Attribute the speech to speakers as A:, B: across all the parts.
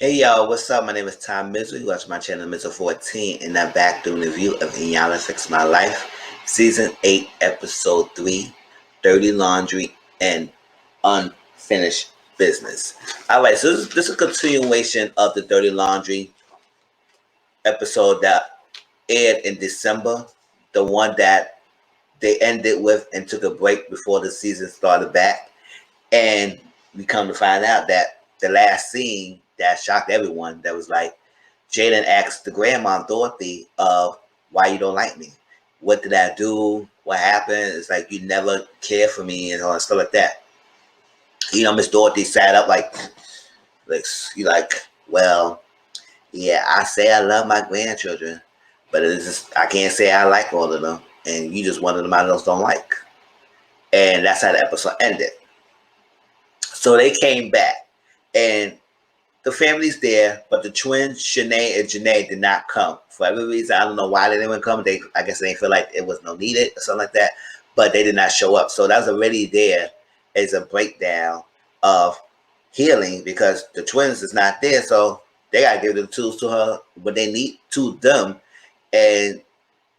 A: Hey y'all, what's up? My name is Tom Mizzle. You watch my channel Mizzle 14, and I'm back doing a review of Iyanla Fix My Life, Season 8, Episode 3, Dirty Laundry and Unfinished Business. Alright, so this is a continuation of the Dirty Laundry episode that aired in December, the one that they ended with and took a break before the season started back. And we come to find out that the last scene that shocked everyone, that was like, Jaden asked the grandma Dorothy of why you don't like me. What did I do? What happened? It's like you never care for me and all that stuff like that. Miss Dorothy sat up you like, well, yeah, I say I love my grandchildren, but it's just I can't say I like all of them, and you just one of them I just don't like. And that's how the episode ended. So they came back, and the family's there, but the twins, Shanae and Janae, did not come. For every reason, I don't know why they didn't come. I guess they didn't feel like it was no needed or something like that, but they did not show up. So that was already there as a breakdown of healing because the twins is not there. So they got to give the tools to her, what they need to them, and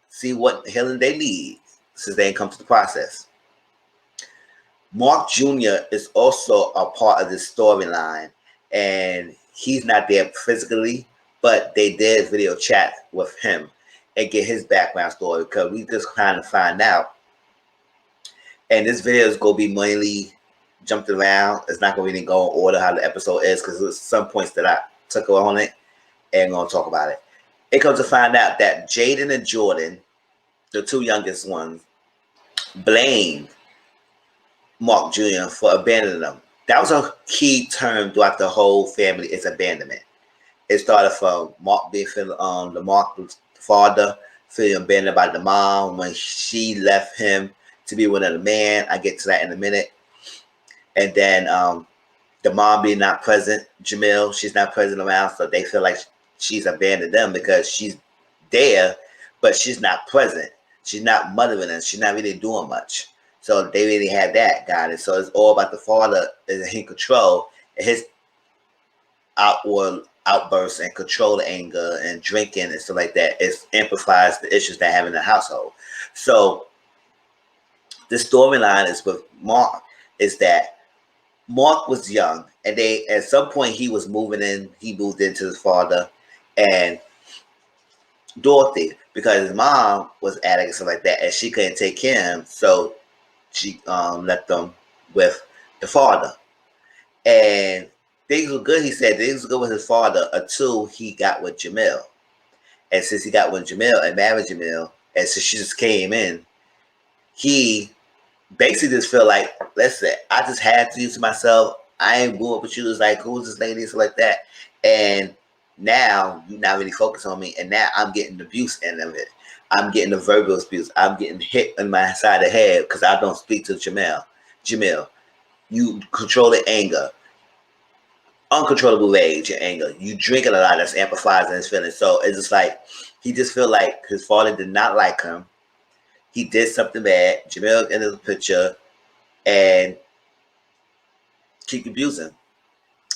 A: see what healing they need since they didn't come to the process. Mark Jr. is also a part of this storyline, and he's not there physically, but they did video chat with him and get his background story because we just kind of find out. And this video is going to be mainly jumped around. It's not going to really go in order how the episode is because there's some points that I took on it and I'm going to talk about it. It comes to find out that Jaden and Jordan, the two youngest ones, blamed Mark Jr. for abandoning them. That was a key term throughout the whole family, is abandonment. It started from Mark being the Mark's father feeling abandoned by the mom when she left him to be with another man. I get to that in a minute. And then the mom being not present, Jamil, she's not present around, so they feel like she's abandoned them because she's there, but she's not present. She's not mothering them. She's not really doing much. So they really had that guidance. So it's all about the father is in control and his outward outbursts and control anger and drinking and stuff like that. It amplifies the issues they have in the household. So the storyline is with Mark is that Mark was young and they at some point he was moving in. He moved into his father and Dorothy because his mom was addict and stuff like that, and she couldn't take care of him. So she left them with the father. And things were good, he said. Things were good with his father until he got with Jamil. And since he got with Jamil and married Jamil, and since she just came in, he basically just felt like, listen, I just had to use myself. I ain't grew up with you. It's like, who's this lady? Stuff like that. And now you're not really focused on me. And now I'm getting the abuse end of it. I'm getting the verbal abuse. I'm getting hit on my side of the head because I don't speak to Jamil. You control the anger, uncontrollable rage and anger. You drinking a lot, that's amplifies his feelings. So it's just like he just feel like his father did not like him. He did something bad. Jamil entered the picture and keep abusing.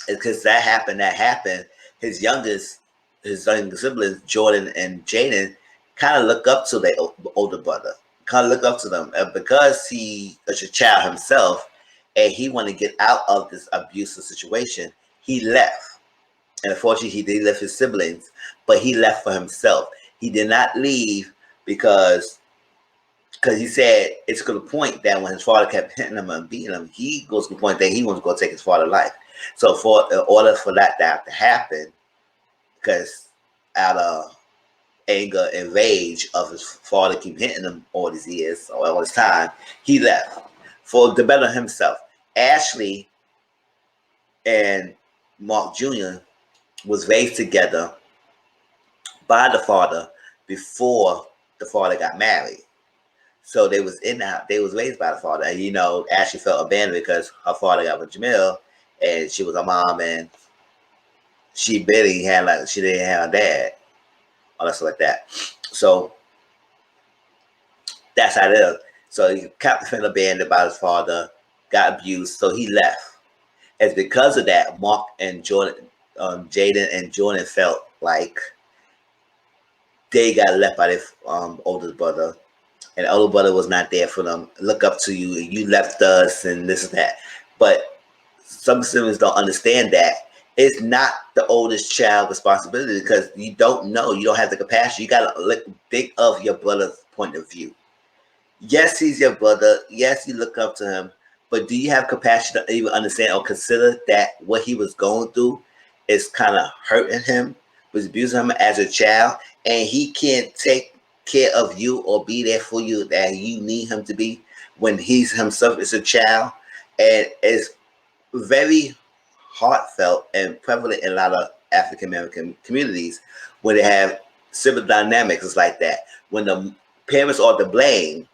A: Because that happened. His younger siblings, Jordan and Jaden, kind of look up to their older brother. Kind of look up to them. And because he is a child himself and he wanted to get out of this abusive situation, he left. And unfortunately, he did leave his siblings, but he left for himself. He did not leave because he said it's to the point that when his father kept hitting him and beating him, he goes to the point that he wants to go take his father's life. So in order for that to happen, because out of anger and rage of his father keep hitting him all these years or all this time, he left for to better himself. Ashley and Mark Jr. was raised together by the father before the father got married. So they was raised by the father. And Ashley felt abandoned because her father got with Jamil and she was a mom and she barely had she didn't have a dad. All that stuff like that. So that's how it is. So he kept feeling abandoned by his father, got abused, so he left. It's because of that, Mark and Jordan Jaden and Jordan felt like they got left by their older brother, and the older brother was not there for them. Look up to you, you left us, and this and that. But some siblings don't understand that it's not the oldest child responsibility because you don't know, you don't have the capacity. You got to think of your brother's point of view. Yes, he's your brother. Yes, you look up to him, but do you have capacity to even understand or consider that what he was going through is kind of hurting him, was abusing him as a child, and he can't take care of you or be there for you that you need him to be when he's himself is a child, and it's very heartfelt and prevalent in a lot of African American communities where they have civil dynamics. It's like that when the parents are to blame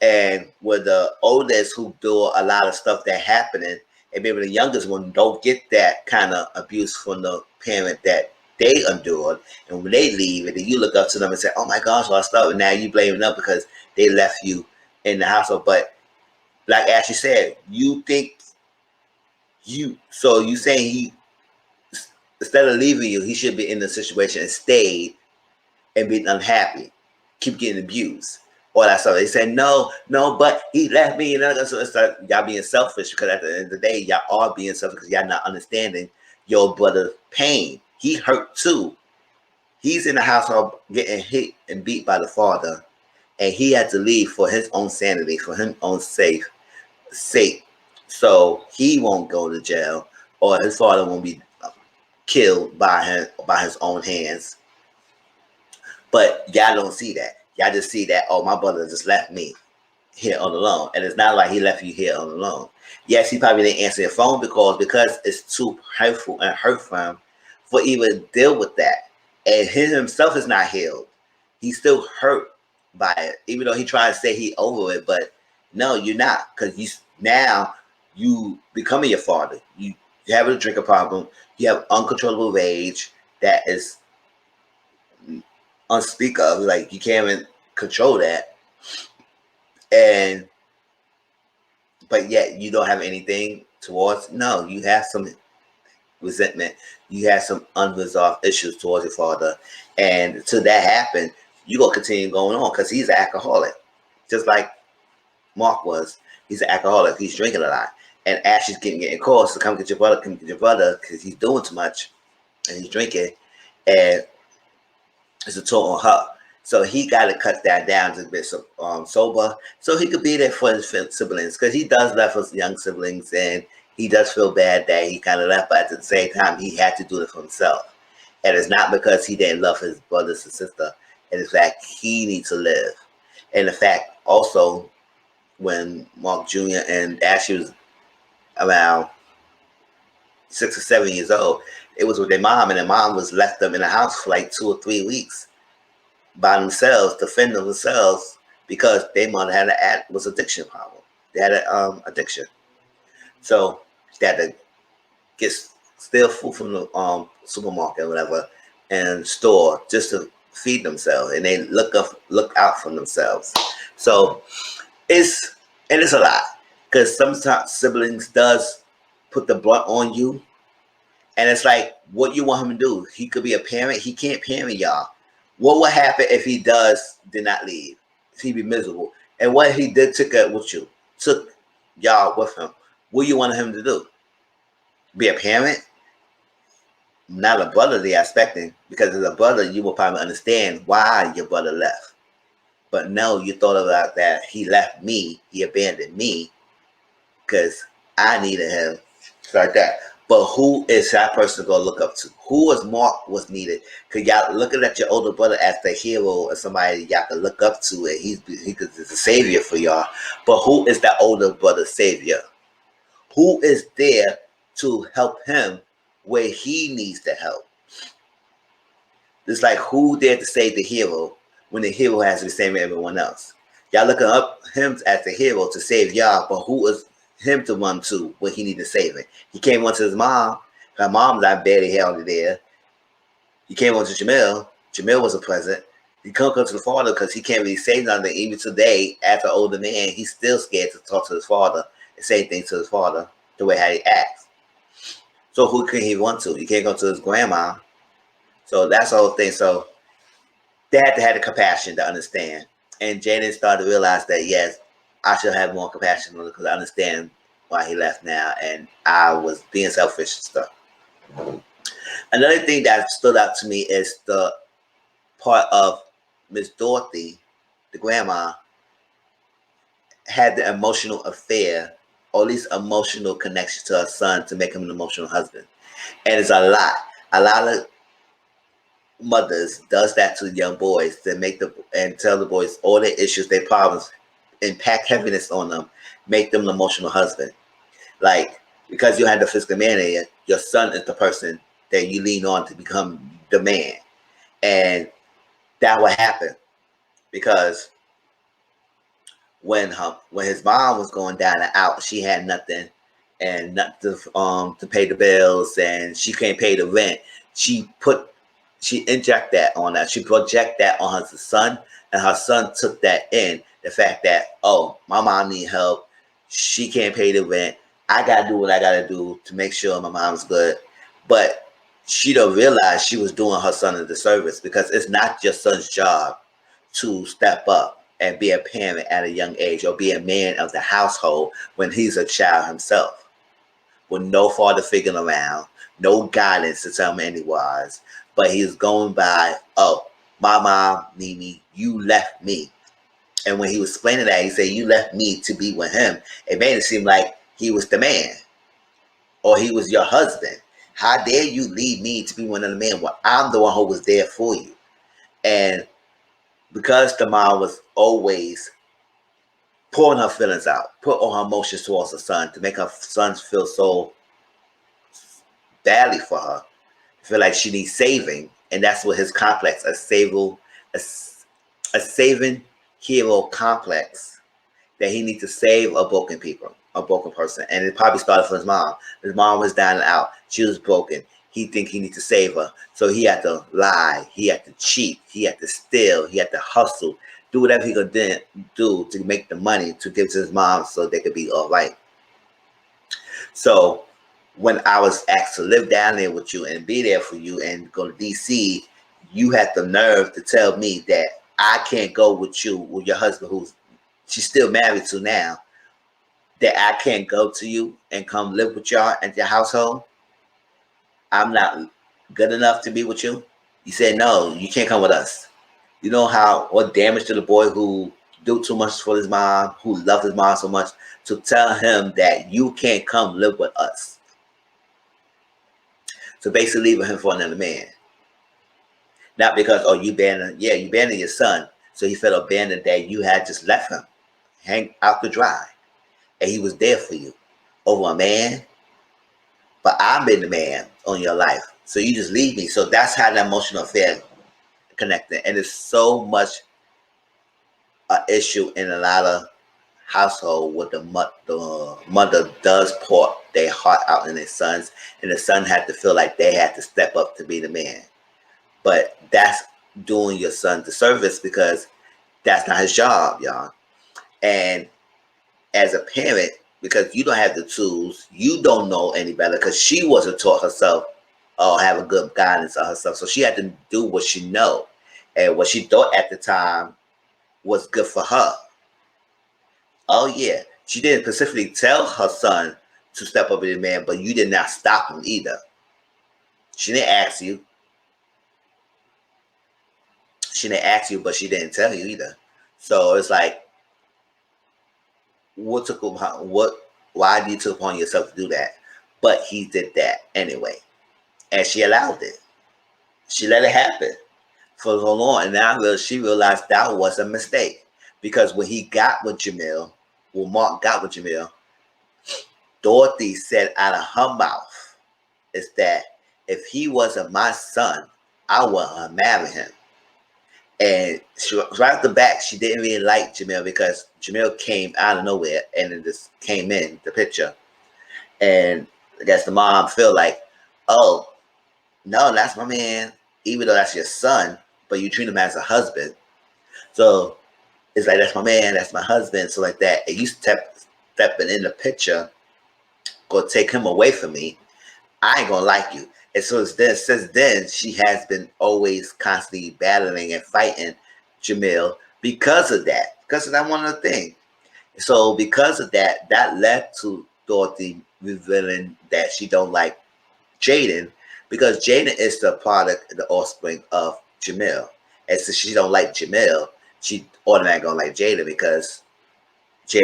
A: and with the oldest who do a lot of stuff that happening, and maybe the youngest one don't get that kind of abuse from the parent that they endured, and when they leave, and then you look up to them and say, "Oh my gosh, all stuff," and now you blame them because they left you in the household. But like Ashley said, you think so you saying he instead of leaving you, he should be in the situation and stayed and being unhappy, keep getting abused, all that stuff. They said, no, but he left me. And so it's like y'all being selfish because at the end of the day, y'all are being selfish because y'all not understanding your brother's pain. He hurt too. He's in the household getting hit and beat by the father, and he had to leave for his own sanity, for his own sake. So he won't go to jail, or his father won't be killed by his own hands. But y'all don't see that. Y'all just see that, oh, my brother just left me here on alone. And it's not like he left you here on alone. Yes, he probably didn't answer your phone because it's too hurtful and hurt for him for even deal with that. And he himself is not healed. He's still hurt by it, even though he tried to say he over it. But no, you're not, because you becoming your father. You have a drinking problem. You have uncontrollable rage that is unspeakable. Like you can't even control that, but yet you don't have anything towards. No, you have some resentment. You have some unresolved issues towards your father, and till that happen, you gonna continue going on because he's an alcoholic, just like Mark was. He's an alcoholic. He's drinking a lot, and Ash is getting calls to come get your brother, because he's doing too much and he's drinking, and it's a toll on her. So he got to cut that down to a bit sober, so he could be there for his siblings, because he does left his young siblings, and he does feel bad that he kind of left, but at the same time, he had to do it for himself. And it's not because he didn't love his brothers and sister. And in fact, he needs to live. And in fact, also, when Mark Jr. and Ashley was around 6 or 7 years old, it was with their mom, and their mom was left them in the house for like 2 or 3 weeks by themselves to fend themselves because their mother had was addiction problem. They had an addiction, so they had to get steal food from the supermarket or whatever and store just to feed themselves, and they look out for themselves. So it's a lot, because sometimes siblings does put the brunt on you. And it's like, what you want him to do? He could be a parent. He can't parent y'all. What would happen if he did not leave? He'd be miserable. And what if he took it with you? Took y'all with him. What you want him to do? Be a parent? Not a brother they are expecting. Because as a brother, you will probably understand why your brother left. But no, you thought about that. He left me. He abandoned me because I needed him. It's like that. But who is that person going to look up to? Who was Mark was needed? Because y'all looking at your older brother as the hero or somebody y'all can look up to, and he's a savior for y'all. But who is that older brother savior? Who is there to help him where he needs the help? It's like, who there to save the hero when the hero has to be saving everyone else? Y'all looking up him as the hero to save y'all, but who is him to run to when he needed saving? He came on to his mom. Her mom's not barely held there. He came on to Jamil. Jamil wasn't present. He couldn't come to the father because he can't really say nothing. Even today, as an older man, he's still scared to talk to his father and say things to his father the way how he acts. So who can he want to? He can't go to his grandma. So that's the whole thing. So they had to have the compassion to understand. And Jaden started to realize that, yes, I should have more compassion because I understand why he left now. And I was being selfish and stuff. Another thing that stood out to me is the part of Miss Dorothy, the grandma, had the emotional affair, or at least emotional connection to her son to make him an emotional husband. And it's a lot. A lot of mothers does that to young boys to make the and tell the boys all their issues, their problems, impact heaviness on them, make them an emotional husband. Like, because you had the physical man in you, your son is the person that you lean on to become the man. And that would happen because when his mom was going down and out, she had nothing and nothing to pay the bills, and she can't pay the rent. She inject that on that. She project that on her son, and her son took that in. The fact that, oh, my mom need help. She can't pay the rent. I gotta do what I gotta do to make sure my mom's good. But she don't realize she was doing her son a disservice, because it's not your son's job to step up and be a parent at a young age, or be a man of the household when he's a child himself, with no father figure around, no guidance to tell him anyways. But he's going by, oh, my mom need me, you left me. And when he was explaining that, he said, you left me to be with him. It made it seem like he was the man, or he was your husband. How dare you leave me to be one of the men? Well, I'm the one who was there for you. And because the mom was always pouring her feelings out, put all her emotions towards her son to make her son feel so badly for her, feel like she needs saving. And that's what his complex, a saving hero complex, that he needs to save a broken person. And it probably started from his mom. His mom was down and out. She was broken. He think he needs to save her. So he had to lie. He had to cheat. He had to steal. He had to hustle. Do whatever he could do to make the money to give to his mom so they could be all right. So when I was asked to live down there with you and be there for you and go to DC, you had the nerve to tell me that I can't go with you, with your husband, who's she's still married to now, that I can't go to you and come live with y'all at your household. I'm not good enough to be with you. You said, no, you can't come with us. You know what damage to the boy who do too much for his mom, who loved his mom so much, to tell him that you can't come live with us. So basically leaving him for another man. Not because, oh, you abandoned your son. So he felt abandoned that you had just left him hang out to dry. And he was there for you over a man. But I've been the man on your life. So you just leave me. So that's how the emotional affair connected. And it's so much an issue in a lot of household where the mother does pour their heart out in their sons, and the son had to feel like they had to step up to be the man. But that's doing your son disservice, because that's not his job, y'all. And as a parent, because you don't have the tools, you don't know any better, because she wasn't taught herself or have a good guidance of herself. So she had to do what she know and what she thought at the time was good for her. Oh yeah, she didn't specifically tell her son to step up to the man, but you did not stop him either. She didn't ask you. She didn't ask you, but she didn't tell you either. So it's like, why did you take upon yourself to do that? But he did that anyway, and she allowed it. She let it happen for so long, and now she realized that was a mistake, because when he got with Jamil, when Mark got with Jamil, Dorothy said out of her mouth is that if he wasn't my son, I wouldn't marry him. And right off the back, she didn't really like Jamil, because Jamil came out of nowhere and it just came in the picture. And I guess the mom feel like, oh, no, that's my man, even though that's your son, but you treat him as a husband. So it's like, that's my man, that's my husband, so like that. And you stepping in the picture, go take him away from me. I ain't gonna like you. And so since then, she has been always constantly battling and fighting Jamil because of that. Because of that one other thing. So because of that, that led to Dorothy revealing that she don't like Jaden, because Jaden is the product, the offspring of Jamil. And since she don't like Jamil, she automatically gonna like Jaden, because she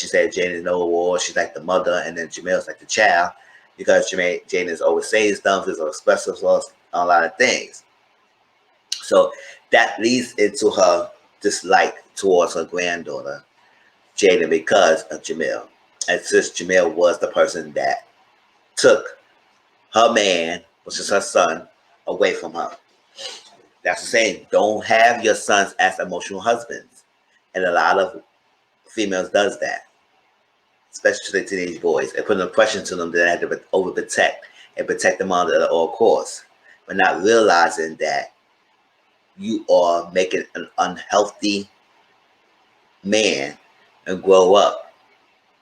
A: said Jaden no war, she's like the mother, and then Jamil's like the child, because Jaden is always saying stuff, is expressive, a lot of things. So that leads into her dislike towards her granddaughter, Jaden, because of Jamil. And since Jamil was the person that took her man, which is her son, away from her. That's the saying, don't have your sons as emotional husbands. And a lot of females does that, especially to the teenage boys, and putting a pressure to them that they have to overprotect and protect them under at all costs, but not realizing that you are making an unhealthy man and grow up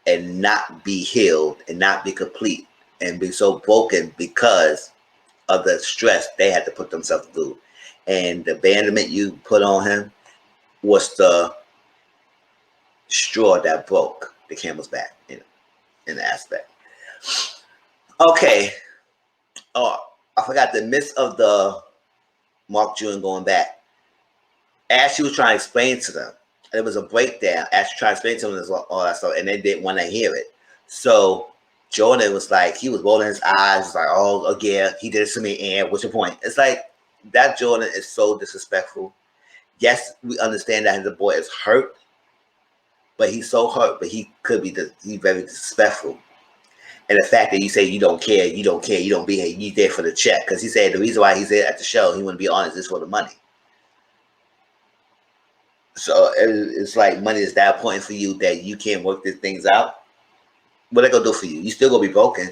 A: and not be healed and not be complete and be so broken because of the stress they had to put themselves through. And the abandonment you put on him was the straw that broke the camel's back, in the aspect. Okay. Oh, I forgot the midst of the Mark Jr. going back. As she was trying to explain to them, it was a breakdown. As she tried to explain to them all that stuff, and they didn't want to hear it. So Jordan was like, he was rolling his eyes, was like, oh, yeah, he did it to me, and what's your point? It's like, that Jordan is so disrespectful. Yes, we understand that the boy is hurt, but he's so hurt, but he could be he's very disrespectful. And the fact that you say you don't care, you don't be here, you there for the check. Because he said the reason why he's there at the show, he wouldn't be honest, is for the money. So it's like money is that important for you that you can't work these things out. What they gonna do for you? You still gonna be broken.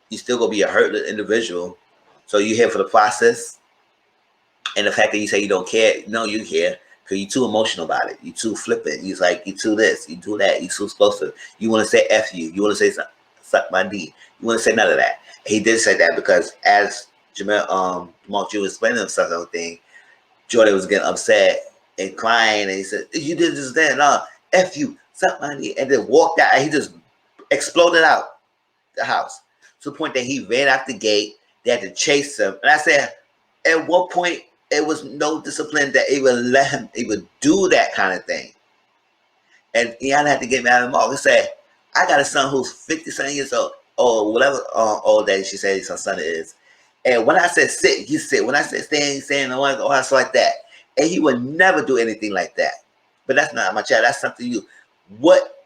A: You still gonna be a hurt individual. So you here for the process. And the fact that you say you don't care, no, you care. Because you're too emotional about it. You're too flippant. You're like, you too this, you do that. You're too explosive. You want to say F you. You want to say suck my D. You want to say none of that. And he did say that because as Mark Jr. was explaining himself everything, Jordan was getting upset and crying. And he said, you did this then. No, F you. Suck my D. And then walked out. And he just exploded out the house to the point that he ran out the gate. They had to chase him. And I said, at what point it was no discipline that even let him even do that kind of thing. And Iyanla had to get me out of the mall. He said, I got a son who's 57 years old, or whatever old that she said her son is. And when I said sit, he sit. When I said stand, he's saying all that like that. And he would never do anything like that. But that's not my child. That's something you. What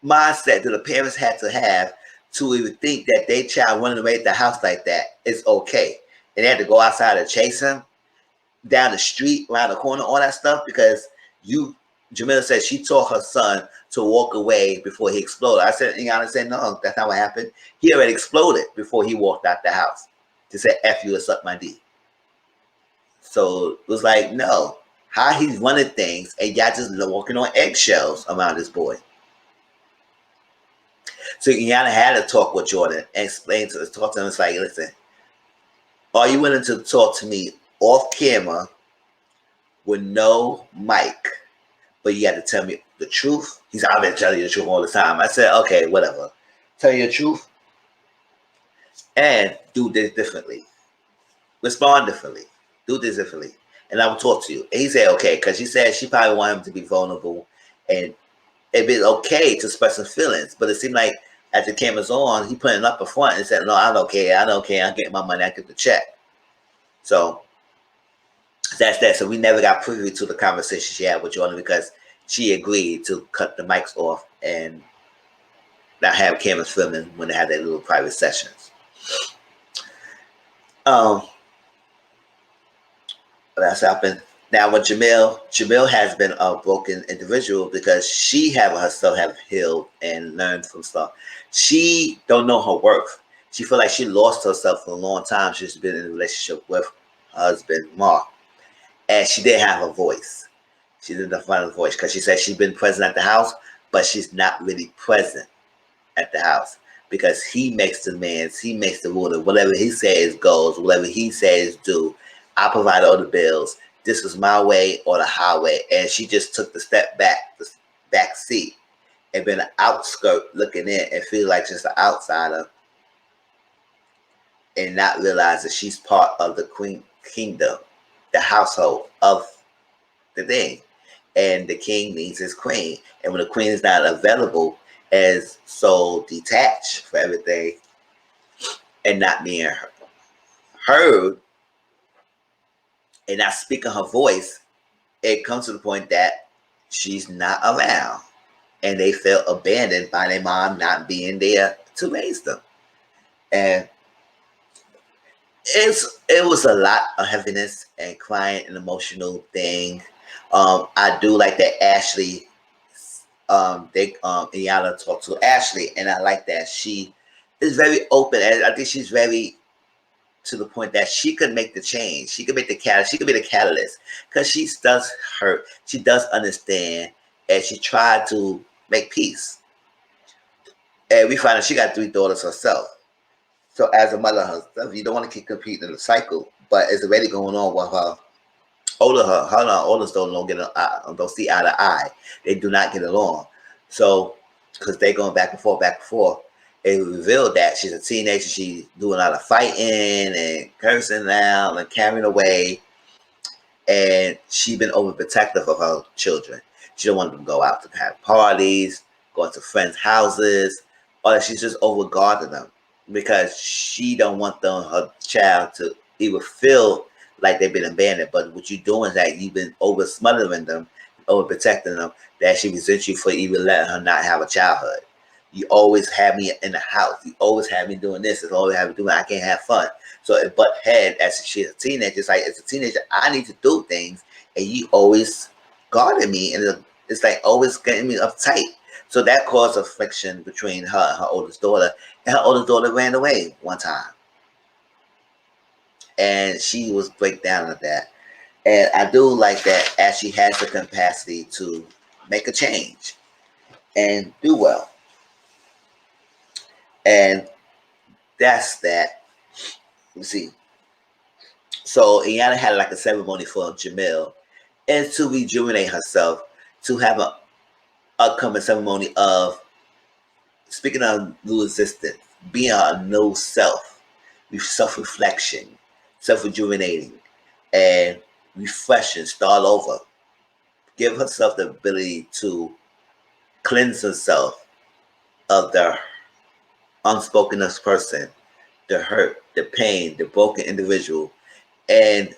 A: mindset do the parents have to even think that their child running away at the house like that is okay? And they had to go outside and chase him down the street, around the corner, all that stuff, because Jamila said she taught her son to walk away before he exploded. Iyanla said, no, that's not what happened. He already exploded before he walked out the house to say, F you or suck my D. So it was like, no, how he's running things, and y'all just walking on eggshells around this boy. So Iyanla had to talk with Jordan and talk to him. It's like, listen, are you willing to talk to me off camera with no mic, but you got to tell me the truth? He said, I've been telling you the truth all the time. I said, okay, whatever. Tell you the truth and do this differently. Respond differently. Do this differently. And I will talk to you. And he said, okay, because she said she probably wanted him to be vulnerable and it'd be okay to express some feelings. But it seemed like as the camera's on, he putting up a front and said, no, I don't care. I'm getting my money. I get the check. So that's that. So we never got privy to the conversation she had with Jordan because she agreed to cut the mics off and not have cameras filming when they had their little private sessions. That's happened. Now with Jamil has been a broken individual because she herself have healed and learned from stuff. She don't know her worth. She feel like she lost herself for a long time. She's been in a relationship with her husband, Mark. And she didn't have a voice. She didn't find a voice because she said she's been present at the house, but she's not really present at the house because he makes the demands, he makes the ruling. Whatever he says goes, whatever he says do. I provide all the bills. This was my way or the highway. And she just took the step back, the back seat, and been an outskirt looking in and feel like just an outsider and not realize that she's part of the queen kingdom, the household of the thing. And the king needs his queen. And when the queen is not available, as so detached for everything and not being heard and not speaking her voice, it comes to the point that she's not around. And they felt abandoned by their mom not being there to raise them. And it was a lot of heaviness and crying and emotional thing. I do like that Ashley, Iyanla talked to Ashley, and I like that she is very open, and I think she's very to the point that she could make the change. She could make the catalyst. She could be the catalyst because she does hurt. She does understand, and she tried to make peace. And we find out she got 3 daughters herself. So as a mother herself, you don't want to keep competing in the cycle, but it's already going on with her. Her and her oldest don't get don't see eye to eye. They do not get along. So because they're going back and forth, it revealed that she's a teenager. She's doing a lot of fighting and cursing out and carrying away, and she's been overprotective of her children. She don't want them to go out to have parties, go to friends' houses, or that she's just overguarding them because she don't want her child to even feel like they've been abandoned. But what you're doing is that you've been over smothering them, overprotecting them, that she resents you for even letting her not have a childhood. You always have me in the house. You always have me doing this. It's always have me doing. I can't have fun. So it butt head as she's a teenager. It's like as a teenager, I need to do things, and you always guarding me, and it's like always getting me uptight. So that caused a friction between her and her oldest daughter. And her oldest daughter ran away one time, and she was break down at that. And I do like that as she has the capacity to make a change and do well. And that's that. Let's see. So Iyanla had like a ceremony for Jamil, and to rejuvenate herself, to have an upcoming ceremony of speaking of new existence, being a new self, with self-reflection, self-rejuvenating, and refreshing, start over. Give herself the ability to cleanse herself of the unspokenness person, the hurt, the pain, the broken individual, and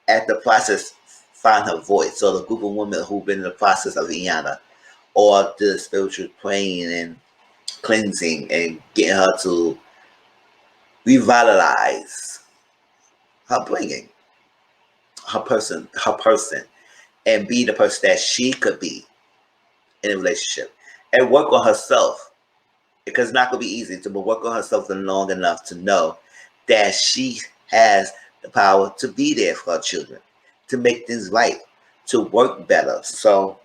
A: at the process find her voice. So the group of women who've been in the process of Iyanla, or the spiritual praying and cleansing and getting her to revitalize her bringing, her person, and be the person that she could be in a relationship, and work on herself, because it's not going to be easy to work on herself long enough to know that she has the power to be there for her children, to make things right, to work better. So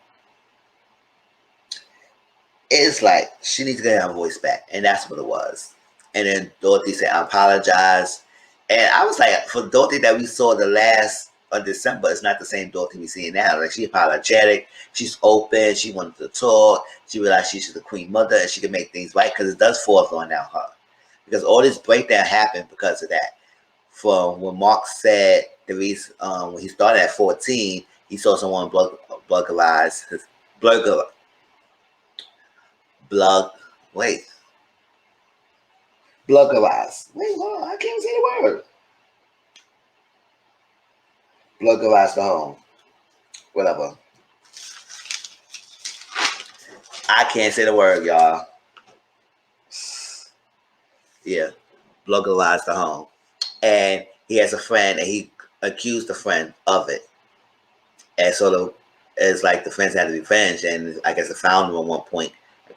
A: it's like she needs to get her voice back, and that's what it was. And then Dorothy said, "I apologize." And I was like, for Dorothy that we saw the last of December, it's not the same Dorothy we see now. Like, she's apologetic, she's open, she wanted to talk, she realized she's the queen mother and she can make things right, because it does fall on down her. Because all this breakdown happened because of that. From when Mark said the reason when he started at 14, he saw someone burglarize his burglar. Wait, burglarize. Wait, hold on, I can't say the word. Burglarize the home. Whatever. I can't say the word, y'all. Yeah, burglarize the home. And he has a friend, and he accused the friend of it. And so it's like the friends had revenge, and I guess it found him at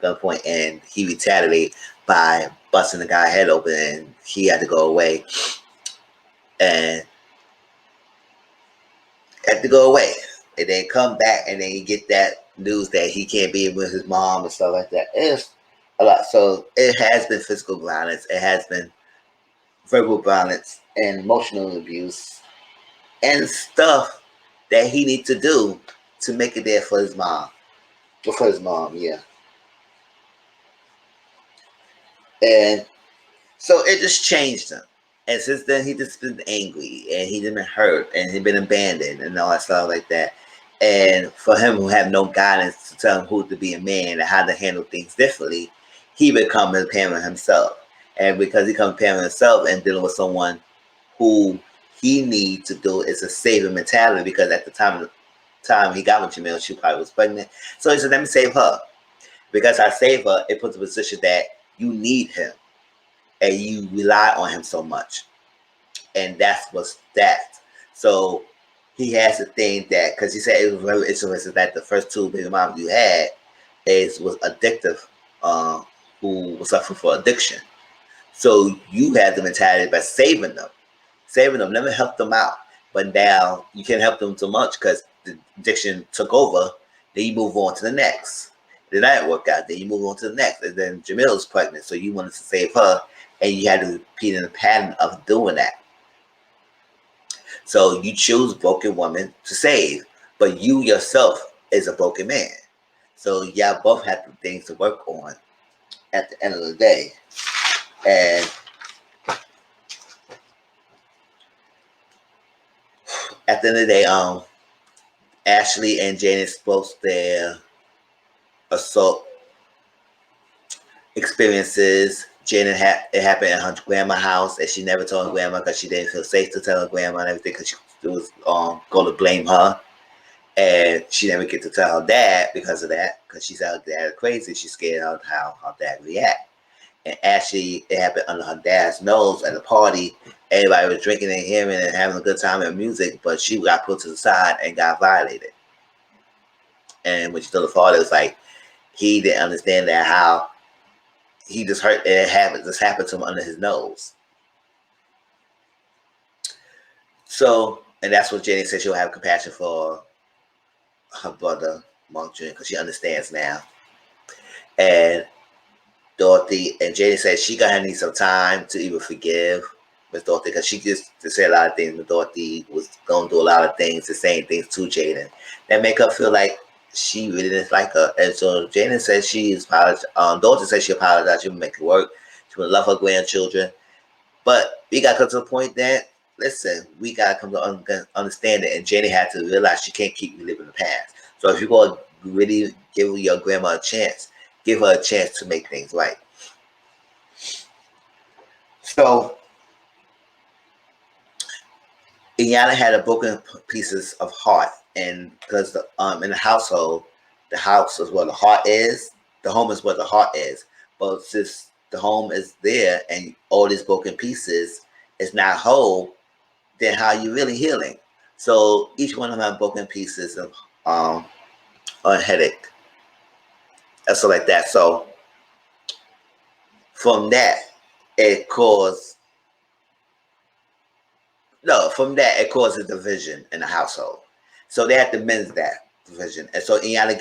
A: gunpoint, and he retaliated by busting the guy's head open, and he had to go away. And had to go away. And then come back, and then you get that news that he can't be with his mom and stuff like that. a lot. So it has been physical violence. It has been verbal violence and emotional abuse and stuff that he needs to do to make it there for his mom. For his mom, yeah. And so it just changed him. And since then, he just been angry and he been hurt and he been abandoned and all that stuff like that. And for him who have no guidance to tell him who to be a man and how to handle things differently, he become a parent himself. And because he becomes a parent himself and dealing with someone who he needs to do is a saving mentality, because at the time he got with Jamil, she probably was pregnant. So he said, let me save her. Because I save her, it puts a position that you need him and you rely on him so much. And that's what's that. So he has to think that, because he said it was very interesting that the first two baby moms you had was addictive, who was suffering for addiction. So you had the mentality by saving them, never help them out. But now you can't help them too much because the addiction took over. Then you move on to the next. Then that worked out. Then you move on to the next. And then Jamil's pregnant, so you wanted to save her, and you had to repeat in the pattern of doing that. So you choose broken woman to save, but you yourself is a broken man. So y'all both have things to work on at the end of the day. And at the end of the day, Ashley and Jane spoke their assault experiences. Jane it happened in her grandma house, and she never told her grandma because she didn't feel safe to tell her grandma and everything, because she was going to blame her, and she never get to tell her dad because of that, because she said her dad is crazy. She's scared of how her dad react. And Ashley, it happened under her dad's nose at a party. Everybody was drinking and hearing and having a good time and music, but she got put to the side and got violated. And when she told her father, it was like he didn't understand that, how he just hurt and this happened to him under his nose. So, and that's what Jenny said, she'll have compassion for her brother Mark Jr. because she understands now. And Dorothy and Jenny said she gonna need some time to even forgive Miss Dorothy, because she just to say a lot of things. Miss Dorothy was gonna do a lot of things, saying things to Jaden that make her feel like she really didn't like her. And so Jaden says she's apologized. Dorothy says she apologized. She would make it work. She would love her grandchildren. But we got to come to the point that, listen, we got to come to understand it. And Jaden had to realize she can't keep reliving the past. So if you're going to really give your grandma a chance, give her a chance to make things right. So Iyanla had a broken pieces of heart, and because in the household, the house is where the heart is. The home is where the heart is. But since the home is there and all these broken pieces is not whole, then how are you really healing? So each one of them have broken pieces of a headache, and so like that. So from that, it causes causes division in the household. So they had to mend that division. And so Iyanla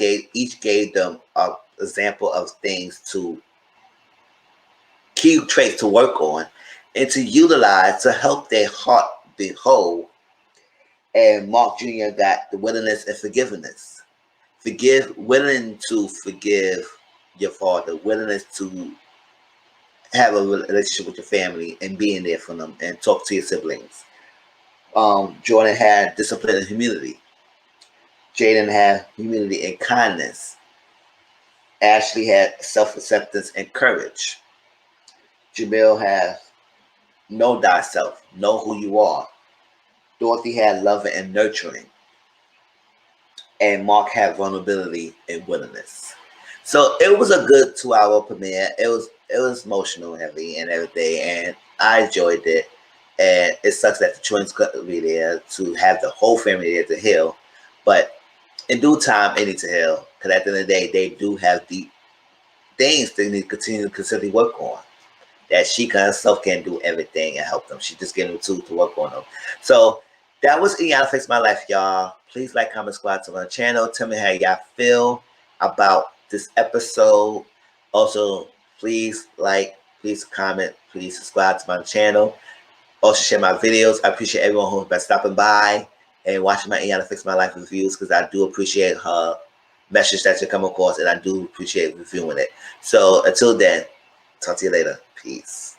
A: gave them an example of things to key traits to work on and to utilize to help their heart be whole. And Mark Jr. got the willingness and forgiveness. Willing to forgive your father, willingness to have a relationship with your family and being there for them and talk to your siblings. Jordan had discipline and humility. Jaden had humility and kindness. Ashley had self-acceptance and courage. Jamil had know thyself, know who you are. Dorothy had love and nurturing. And Mark had vulnerability and willingness. So it was a good 2-hour premiere. It was emotional, heavy, and everything, and I enjoyed it. And it sucks that the twins couldn't be there to have the whole family there to heal. But in due time, it needs to heal. Because at the end of the day, they do have deep things they need to continue to consistently work on. That she herself can't do everything and help them. She just getting them to work on them. So that was Iyanla Fix My Life, y'all. Please like, comment, subscribe to my channel. Tell me how y'all feel about this episode. Also, Please like, please comment, please subscribe to my channel. Also share my videos. I appreciate everyone who's been stopping by and watching my Iyanla Fix My Life reviews, because I do appreciate her message that you come across, and I do appreciate reviewing it. So until then, talk to you later. Peace.